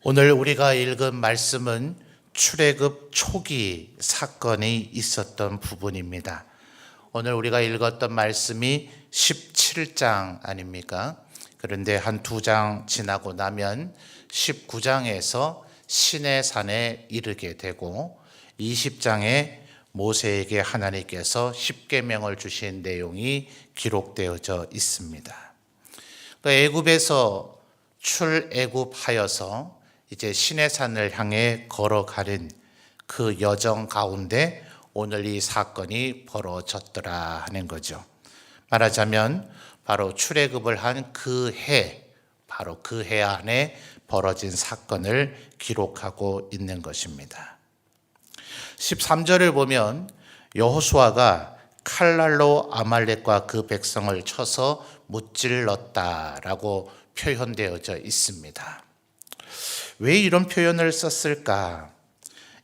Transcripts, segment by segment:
오늘 우리가 읽은 말씀은 출애굽 초기 사건이 있었던 부분입니다. 오늘 우리가 읽었던 말씀이 17장 아닙니까? 그런데 한 2장 지나고 나면 19장에서 시내산에 이르게 되고 20장에 모세에게 하나님께서 십계명을 주신 내용이 기록되어져 있습니다. 애굽에서 출애굽하여서 이제 시내산을 향해 걸어가는 그 여정 가운데 오늘 이 사건이 벌어졌더라 하는 거죠. 말하자면 바로 출애굽을 한 그 해, 바로 그 해 안에 벌어진 사건을 기록하고 있는 것입니다. 13절을 보면 여호수아가 칼날로 아말렉과 그 백성을 쳐서 무찔렀다라고 표현되어져 있습니다. 왜 이런 표현을 썼을까?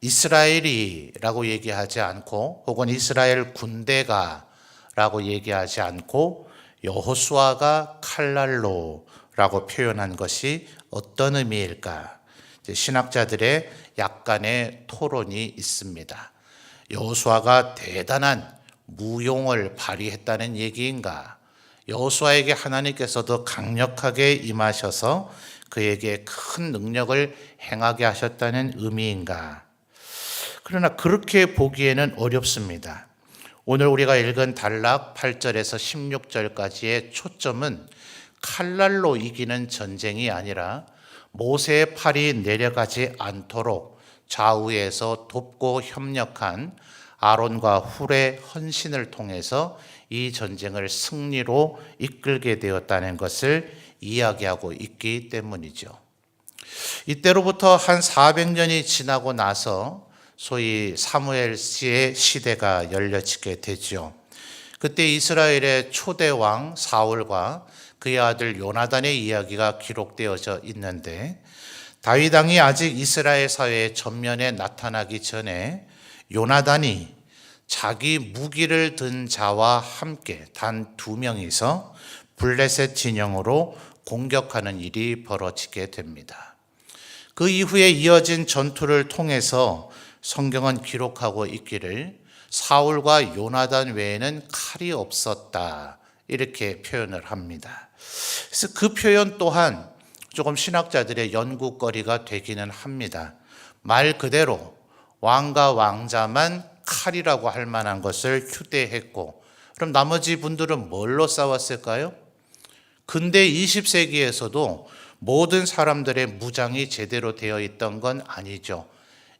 이스라엘이라고 얘기하지 않고 혹은 이스라엘 군대가 라고 얘기하지 않고 여호수아가 칼날로라고 표현한 것이 어떤 의미일까? 신학자들의 약간의 토론이 있습니다. 여호수아가 대단한 무용을 발휘했다는 얘기인가? 여호수아에게 하나님께서도 강력하게 임하셔서 그에게 큰 능력을 행하게 하셨다는 의미인가? 그러나 그렇게 보기에는 어렵습니다. 오늘 우리가 읽은 단락 8절에서 16절까지의 초점은 칼날로 이기는 전쟁이 아니라 모세의 팔이 내려가지 않도록 좌우에서 돕고 협력한 아론과 훌의 헌신을 통해서 이 전쟁을 승리로 이끌게 되었다는 것을 이야기하고 있기 때문이죠. 이때로부터 한 400년이 지나고 나서 소위 사무엘 씨의 시대가 열려지게 되죠. 그때 이스라엘의 초대 왕 사울과 그의 아들 요나단의 이야기가 기록되어져 있는데 다윗 왕이 아직 이스라엘 사회의 전면에 나타나기 전에 요나단이 자기 무기를 든 자와 함께 단 2명이서 블레셋 진영으로 공격하는 일이 벌어지게 됩니다. 그 이후에 이어진 전투를 통해서 성경은 기록하고 있기를 사울과 요나단 외에는 칼이 없었다 이렇게 표현을 합니다. 그래서 그 표현 또한 조금 신학자들의 연구거리가 되기는 합니다. 말 그대로 왕과 왕자만 칼이라고 할 만한 것을 휴대했고 그럼 나머지 분들은 뭘로 싸웠을까요? 근대 20세기에서도 모든 사람들의 무장이 제대로 되어 있던 건 아니죠.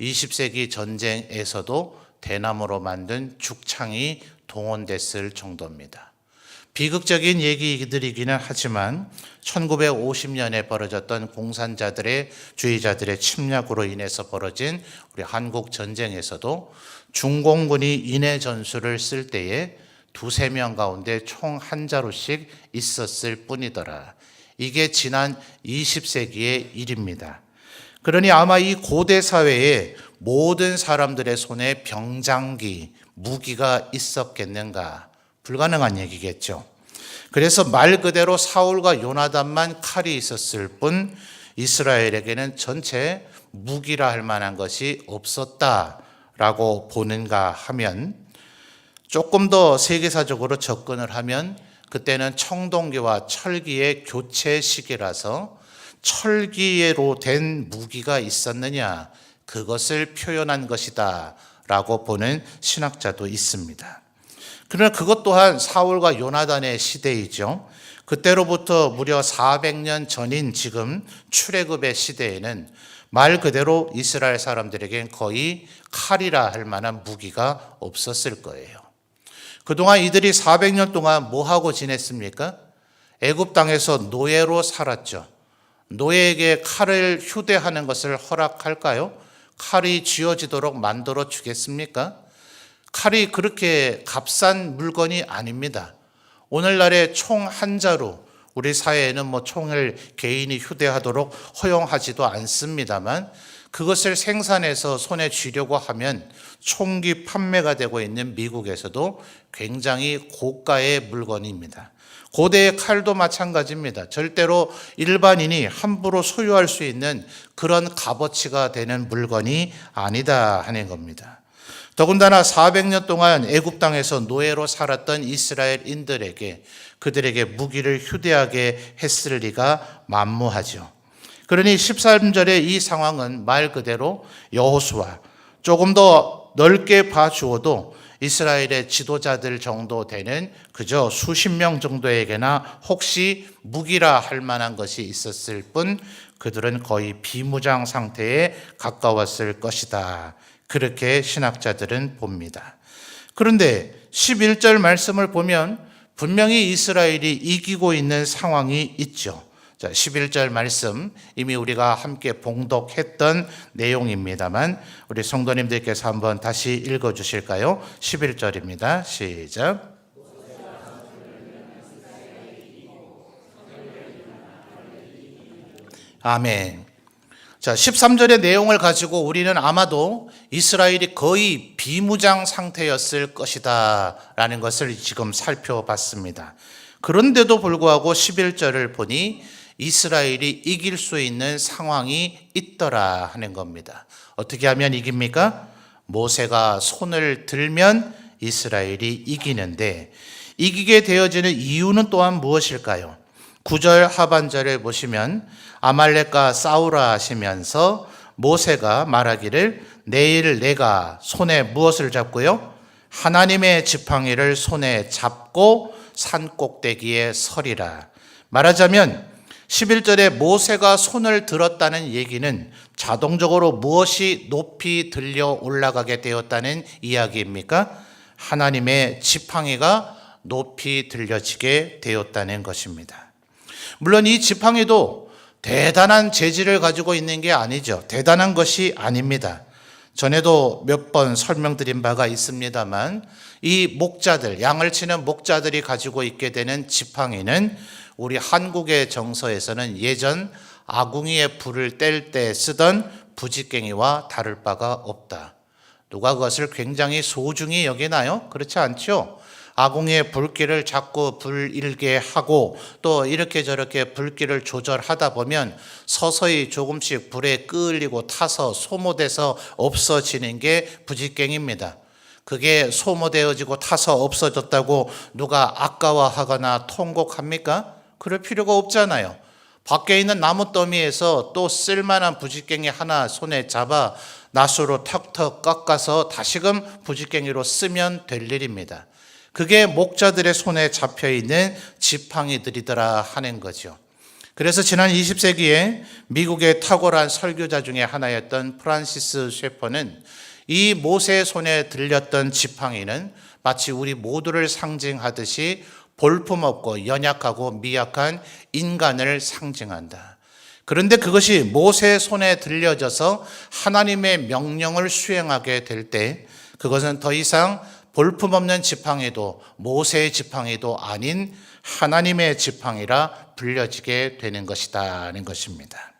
20세기 전쟁에서도 대나무로 만든 죽창이 동원됐을 정도입니다. 비극적인 얘기들이기는 하지만 1950년에 벌어졌던 공산자들의 주의자들의 침략으로 인해서 벌어진 우리 한국 전쟁에서도 중공군이 인해 전술을 쓸 때에 2-3명 가운데 총 한 자루씩 있었을 뿐이더라. 이게 지난 20세기의 일입니다. 그러니 아마 이 고대 사회에 모든 사람들의 손에 병장기, 무기가 있었겠는가? 불가능한 얘기겠죠. 그래서 말 그대로 사울과 요나단만 칼이 있었을 뿐 이스라엘에게는 전체 무기라 할 만한 것이 없었다라고 보는가 하면 조금 더 세계사적으로 접근을 하면 그때는 청동기와 철기의 교체 시기라서 철기로 된 무기가 있었느냐 그것을 표현한 것이다 라고 보는 신학자도 있습니다. 그러나 그것 또한 사울과 요나단의 시대이죠. 그때로부터 무려 400년 전인 지금 출애굽의 시대에는 말 그대로 이스라엘 사람들에겐 거의 칼이라 할 만한 무기가 없었을 거예요. 그동안 이들이 400년 동안 뭐하고 지냈습니까? 애굽 땅에서 노예로 살았죠. 노예에게 칼을 휴대하는 것을 허락할까요? 칼이 쥐어지도록 만들어 주겠습니까? 칼이 그렇게 값싼 물건이 아닙니다. 오늘날의 총 한 자루, 우리 사회에는 총을 개인이 휴대하도록 허용하지도 않습니다만 그것을 생산해서 손에 쥐려고 하면 총기 판매가 되고 있는 미국에서도 굉장히 고가의 물건입니다. 고대의 칼도 마찬가지입니다. 절대로 일반인이 함부로 소유할 수 있는 그런 값어치가 되는 물건이 아니다 하는 겁니다. 더군다나 400년 동안 애굽 땅에서 노예로 살았던 이스라엘인들에게 그들에게 무기를 휴대하게 했을 리가 만무하죠. 그러니 13절의 이 상황은 말 그대로 여호수아, 조금 더 넓게 봐주어도 이스라엘의 지도자들 정도 되는 그저 수십 명 정도에게나 혹시 무기라 할 만한 것이 있었을 뿐 그들은 거의 비무장 상태에 가까웠을 것이다. 그렇게 신학자들은 봅니다. 그런데 11절 말씀을 보면 분명히 이스라엘이 이기고 있는 상황이 있죠. 자, 11절 말씀 이미 우리가 함께 봉독했던 내용입니다만 우리 성도님들께서 한번 다시 읽어주실까요? 11절입니다. 시작. 아멘. 자, 13절의 내용을 가지고 우리는 아마도 이스라엘이 거의 비무장 상태였을 것이다 라는 것을 지금 살펴봤습니다. 그런데도 불구하고 11절을 보니 이스라엘이 이길 수 있는 상황이 있더라 하는 겁니다. 어떻게 하면 이깁니까? 모세가 손을 들면 이스라엘이 이기는데 이기게 되어지는 이유는 또한 무엇일까요? 9절 하반절을 보시면 아말렉과 싸우라 하시면서 모세가 말하기를 내일 내가 손에 무엇을 잡고요? 하나님의 지팡이를 손에 잡고 산 꼭대기에 서리라. 말하자면 11절에 모세가 손을 들었다는 얘기는 자동적으로 무엇이 높이 들려 올라가게 되었다는 이야기입니까? 하나님의 지팡이가 높이 들려지게 되었다는 것입니다. 물론 이 지팡이도 대단한 재질을 가지고 있는 게 아니죠. 대단한 것이 아닙니다. 전에도 몇 번 설명드린 바가 있습니다만 이 목자들, 양을 치는 목자들이 가지고 있게 되는 지팡이는 우리 한국의 정서에서는 예전 아궁이에 불을 뗄 때 쓰던 부지깽이와 다를 바가 없다. 누가 그것을 굉장히 소중히 여기나요? 그렇지 않죠? 아궁이의 불길을 자꾸 불일게 하고 또 이렇게 저렇게 불길을 조절하다 보면 서서히 조금씩 불에 끌리고 타서 소모돼서 없어지는 게 부지깽입니다. 그게 소모되어지고 타서 없어졌다고 누가 아까워하거나 통곡합니까? 그럴 필요가 없잖아요. 밖에 있는 나무 더미에서 또 쓸만한 부지깽이 하나 손에 잡아 낫으로 턱턱 깎아서 다시금 부지깽이로 쓰면 될 일입니다. 그게 목자들의 손에 잡혀있는 지팡이들이더라 하는 거죠. 그래서 지난 20세기에 미국의 탁월한 설교자 중에 하나였던 프란시스 셰퍼는 이 모세의 손에 들렸던 지팡이는 마치 우리 모두를 상징하듯이 볼품없고 연약하고 미약한 인간을 상징한다. 그런데 그것이 모세의 손에 들려져서 하나님의 명령을 수행하게 될 때 그것은 더 이상 볼품없는 지팡이도 모세의 지팡이도 아닌 하나님의 지팡이라 불려지게 되는 것이다는 것입니다.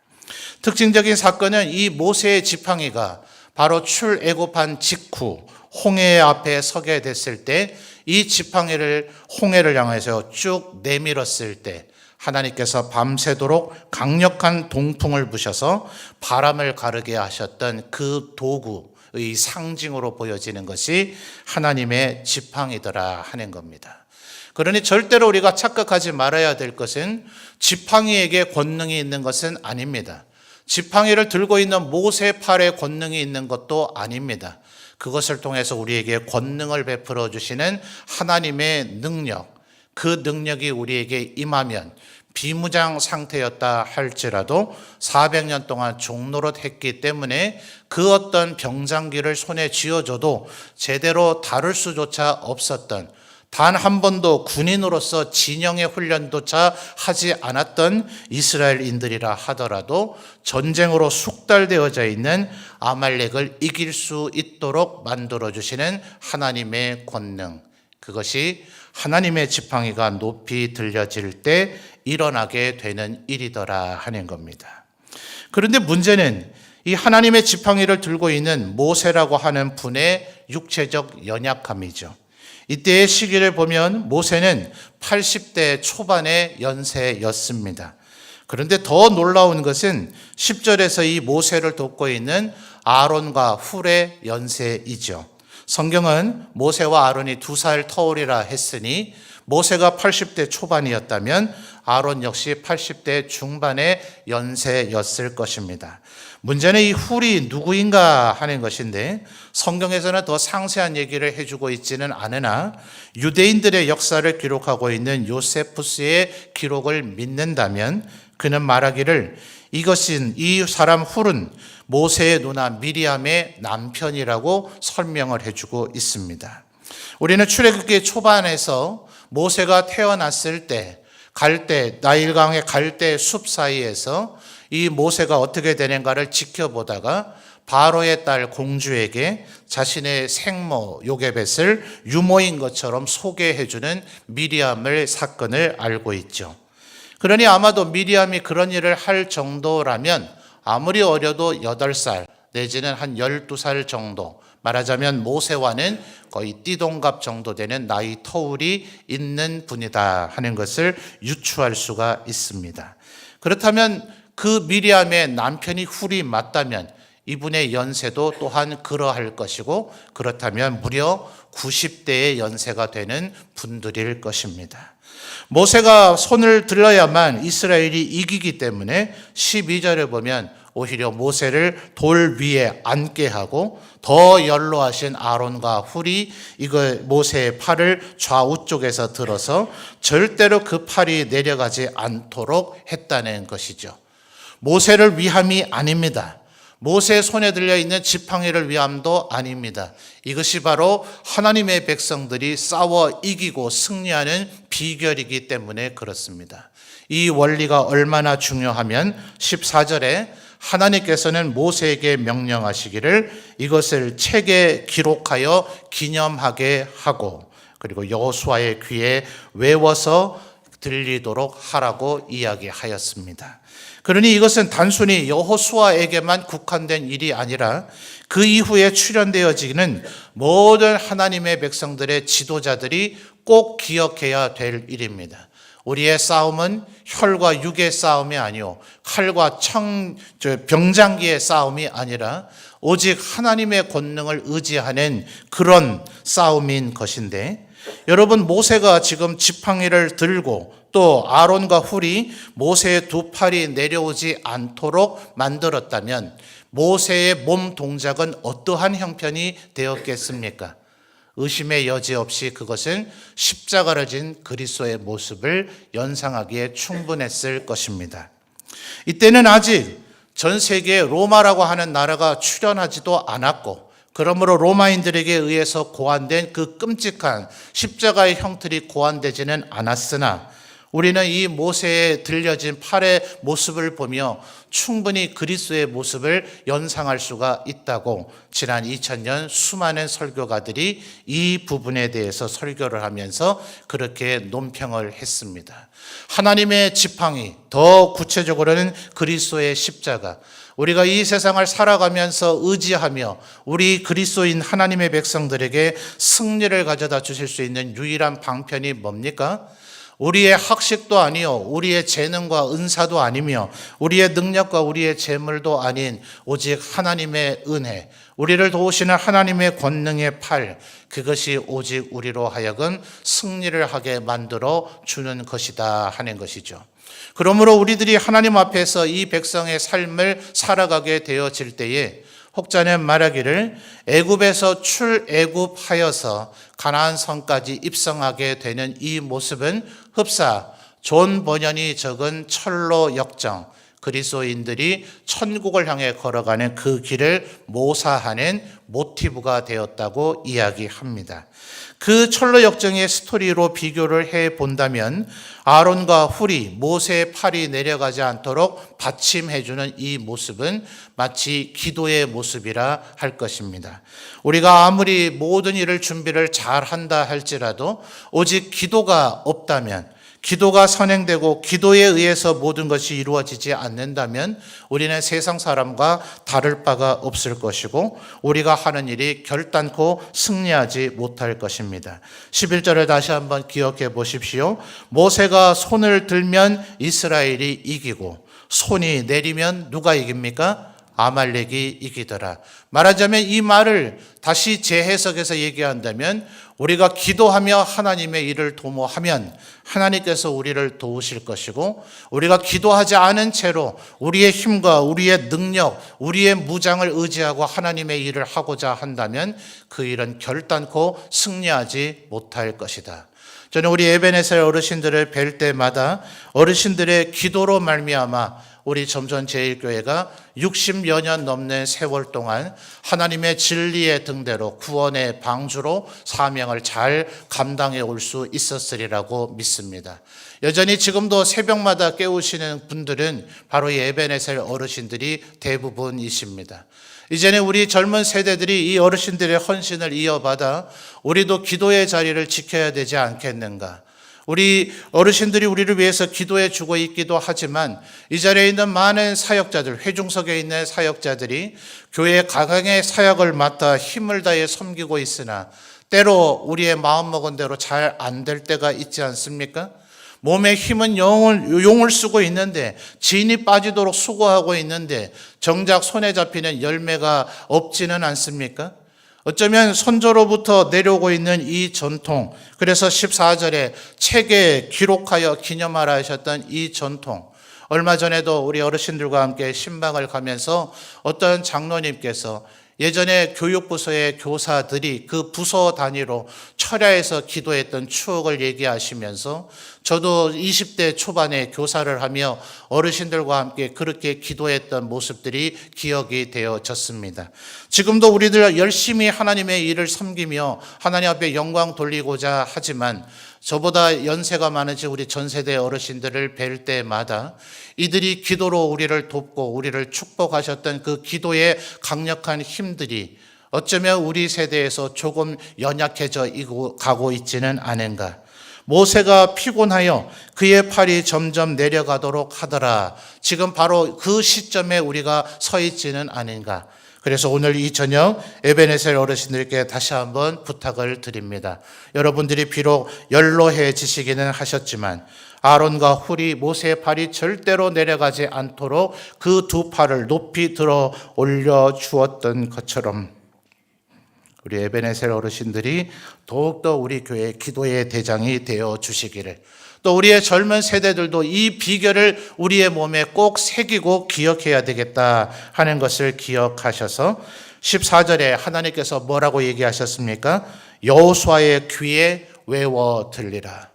특징적인 사건은 이 모세의 지팡이가 바로 출애굽한 직후 홍해 앞에 서게 됐을 때 이 지팡이를 홍해를 향해서 쭉 내밀었을 때 하나님께서 밤새도록 강력한 동풍을 부셔서 바람을 가르게 하셨던 그 도구의 상징으로 보여지는 것이 하나님의 지팡이더라 하는 겁니다. 그러니 절대로 우리가 착각하지 말아야 될 것은 지팡이에게 권능이 있는 것은 아닙니다. 지팡이를 들고 있는 모세 팔에 권능이 있는 것도 아닙니다. 그것을 통해서 우리에게 권능을 베풀어 주시는 하나님의 능력, 그 능력이 우리에게 임하면 비무장 상태였다 할지라도 400년 동안 종노릇 했기 때문에 그 어떤 병장기를 손에 쥐어줘도 제대로 다룰 수조차 없었던, 단 한 번도 군인으로서 진영의 훈련조차 하지 않았던 이스라엘인들이라 하더라도 전쟁으로 숙달되어져 있는 아말렉을 이길 수 있도록 만들어주시는 하나님의 권능, 그것이 하나님의 지팡이가 높이 들려질 때 일어나게 되는 일이더라 하는 겁니다. 그런데 문제는 이 하나님의 지팡이를 들고 있는 모세라고 하는 분의 육체적 연약함이죠. 이때의 시기를 보면 모세는 80대 초반의 연세였습니다. 그런데 더 놀라운 것은 10절에서 이 모세를 돕고 있는 아론과 훌의 연세이죠. 성경은 모세와 아론이 2살 터울이라 했으니 모세가 80대 초반이었다면 아론 역시 80대 중반의 연세였을 것입니다. 문제는 이 훌이 누구인가 하는 것인데 성경에서는 더 상세한 얘기를 해주고 있지는 않으나 유대인들의 역사를 기록하고 있는 요세푸스의 기록을 믿는다면 그는 말하기를 이 사람 훌은 모세의 누나 미리암의 남편이라고 설명을 해주고 있습니다. 우리는 출애굽기 초반에서 모세가 태어났을 때 나일강의 갈대 숲 사이에서 이 모세가 어떻게 되는가를 지켜보다가 바로의 딸 공주에게 자신의 생모 요게벳을 유모인 것처럼 소개해주는 미리암의 사건을 알고 있죠. 그러니 아마도 미리암이 그런 일을 할 정도라면 아무리 어려도 8살 내지는 한 12살 정도, 말하자면 모세와는 거의 띠동갑 정도 되는 나이 터울이 있는 분이다 하는 것을 유추할 수가 있습니다. 그렇다면 그 미리암의 남편이 훌이 맞다면 이분의 연세도 또한 그러할 것이고, 그렇다면 무려 90대의 연세가 되는 분들일 것입니다. 모세가 손을 들어야만 이스라엘이 이기기 때문에 12절에 보면 오히려 모세를 돌 위에 앉게 하고 더 연로하신 아론과 훌이 모세의 팔을 좌우 쪽에서 들어서 절대로 그 팔이 내려가지 않도록 했다는 것이죠. 모세를 위함이 아닙니다. 모세의 손에 들려있는 지팡이를 위함도 아닙니다. 이것이 바로 하나님의 백성들이 싸워 이기고 승리하는 비결이기 때문에 그렇습니다. 이 원리가 얼마나 중요하면 14절에 하나님께서는 모세에게 명령하시기를 이것을 책에 기록하여 기념하게 하고 그리고 여호수아의 귀에 외워서 들리도록 하라고 이야기하였습니다. 그러니 이것은 단순히 여호수아에게만 국한된 일이 아니라 그 이후에 출현되어지는 모든 하나님의 백성들의 지도자들이 꼭 기억해야 될 일입니다. 우리의 싸움은 혈과 육의 싸움이 아니요 칼과 병장기의 싸움이 아니라 오직 하나님의 권능을 의지하는 그런 싸움인 것인데, 여러분, 모세가 지금 지팡이를 들고 또 아론과 훌이 모세의 두 팔이 내려오지 않도록 만들었다면 모세의 몸 동작은 어떠한 형편이 되었겠습니까? 의심의 여지 없이 그것은 십자가를 진 그리스도의 모습을 연상하기에 충분했을 것입니다. 이때는 아직 전 세계에 로마라고 하는 나라가 출현하지도 않았고, 그러므로 로마인들에게 의해서 고안된 그 끔찍한 십자가의 형틀이 고안되지는 않았으나 우리는 이 모세에 들려진 팔의 모습을 보며 충분히 그리스도의 모습을 연상할 수가 있다고 지난 2000년 수많은 설교가들이 이 부분에 대해서 설교를 하면서 그렇게 논평을 했습니다. 하나님의 지팡이, 더 구체적으로는 그리스도의 십자가, 우리가 이 세상을 살아가면서 의지하며 우리 그리스도인 하나님의 백성들에게 승리를 가져다 주실 수 있는 유일한 방편이 뭡니까? 우리의 학식도 아니요 우리의 재능과 은사도 아니며 우리의 능력과 우리의 재물도 아닌 오직 하나님의 은혜, 우리를 도우시는 하나님의 권능의 팔, 그것이 오직 우리로 하여금 승리를 하게 만들어 주는 것이다 하는 것이죠. 그러므로 우리들이 하나님 앞에서 이 백성의 삶을 살아가게 되어질 때에 혹자는 말하기를 애굽에서 출애굽하여서 가나안 성까지 입성하게 되는 이 모습은 흡사 존 버년이 적은 철로 역정, 그리스도인들이 천국을 향해 걸어가는 그 길을 모사하는 모티브가 되었다고 이야기합니다. 그 철로 역정의 스토리로 비교를 해 본다면 아론과 훌이 모세의 팔이 내려가지 않도록 받침해주는 이 모습은 마치 기도의 모습이라 할 것입니다. 우리가 아무리 모든 일을 준비를 잘 한다 할지라도 오직 기도가 없다면, 기도가 선행되고 기도에 의해서 모든 것이 이루어지지 않는다면 우리는 세상 사람과 다를 바가 없을 것이고 우리가 하는 일이 결단코 승리하지 못할 것입니다. 11절을 다시 한번 기억해 보십시오. 모세가 손을 들면 이스라엘이 이기고 손이 내리면 누가 이깁니까? 아말렉이 이기더라. 말하자면 이 말을 다시 재해석해서 얘기한다면 우리가 기도하며 하나님의 일을 도모하면 하나님께서 우리를 도우실 것이고 우리가 기도하지 않은 채로 우리의 힘과 우리의 능력, 우리의 무장을 의지하고 하나님의 일을 하고자 한다면 그 일은 결단코 승리하지 못할 것이다. 저는 우리 에베네셀 어르신들을 뵐 때마다 어르신들의 기도로 말미암아 우리 점전제일교회가 60여 년 넘는 세월 동안 하나님의 진리의 등대로 구원의 방주로 사명을 잘 감당해 올 수 있었으리라고 믿습니다. 여전히 지금도 새벽마다 깨우시는 분들은 바로 이 에베네셀 어르신들이 대부분이십니다. 이제는 우리 젊은 세대들이 이 어르신들의 헌신을 이어받아 우리도 기도의 자리를 지켜야 되지 않겠는가? 우리 어르신들이 우리를 위해서 기도해 주고 있기도 하지만 이 자리에 있는 많은 사역자들, 회중석에 있는 사역자들이 교회 가강의 사역을 맡아 힘을 다해 섬기고 있으나 때로 우리의 마음먹은 대로 잘 안 될 때가 있지 않습니까? 몸에 힘은 용을 쓰고 있는데 진이 빠지도록 수고하고 있는데 정작 손에 잡히는 열매가 없지는 않습니까? 어쩌면 선조로부터 내려오고 있는 이 전통, 그래서 14절에 책에 기록하여 기념하라 하셨던 이 전통, 얼마 전에도 우리 어르신들과 함께 신방을 가면서 어떤 장로님께서 예전에 교육부서의 교사들이 그 부서 단위로 철야에서 기도했던 추억을 얘기하시면서 저도 20대 초반에 교사를 하며 어르신들과 함께 그렇게 기도했던 모습들이 기억이 되어졌습니다. 지금도 우리들 열심히 하나님의 일을 섬기며 하나님 앞에 영광 돌리고자 하지만 저보다 연세가 많으신 우리 전 세대 어르신들을 뵐 때마다 이들이 기도로 우리를 돕고 우리를 축복하셨던 그 기도의 강력한 힘들이 어쩌면 우리 세대에서 조금 연약해져 가고 있지는 않은가. 모세가 피곤하여 그의 팔이 점점 내려가도록 하더라. 지금 바로 그 시점에 우리가 서 있지는 않은가. 그래서 오늘 이 저녁 에베네셀 어르신들께 다시 한번 부탁을 드립니다. 여러분들이 비록 연로해지시기는 하셨지만 아론과 훌이 모세의 팔이 절대로 내려가지 않도록 그 두 팔을 높이 들어 올려 주었던 것처럼 우리 에베네셀 어르신들이 더욱더 우리 교회 기도의 대장이 되어 주시기를, 또 우리의 젊은 세대들도 이 비결을 우리의 몸에 꼭 새기고 기억해야 되겠다 하는 것을 기억하셔서 14절에 하나님께서 뭐라고 얘기하셨습니까? 여호수아의 귀에 외워 들리라.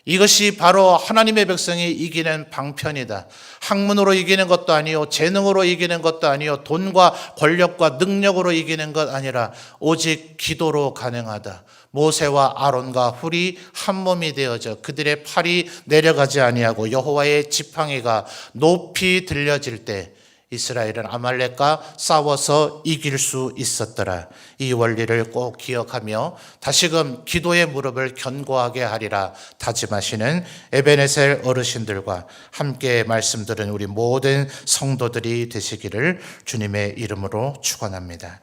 이것이 바로 하나님의 백성이 이기는 방편이다. 학문으로 이기는 것도 아니요, 재능으로 이기는 것도 아니요, 돈과 권력과 능력으로 이기는 것 아니라 오직 기도로 가능하다. 모세와 아론과 훌이 한 몸이 되어져 그들의 팔이 내려가지 아니하고 여호와의 지팡이가 높이 들려질 때 이스라엘은 아말렉과 싸워서 이길 수 있었더라. 이 원리를 꼭 기억하며 다시금 기도의 무릎을 견고하게 하리라 다짐하시는 에베네셀 어르신들과 함께 말씀 들은 우리 모든 성도들이 되시기를 주님의 이름으로 축원합니다.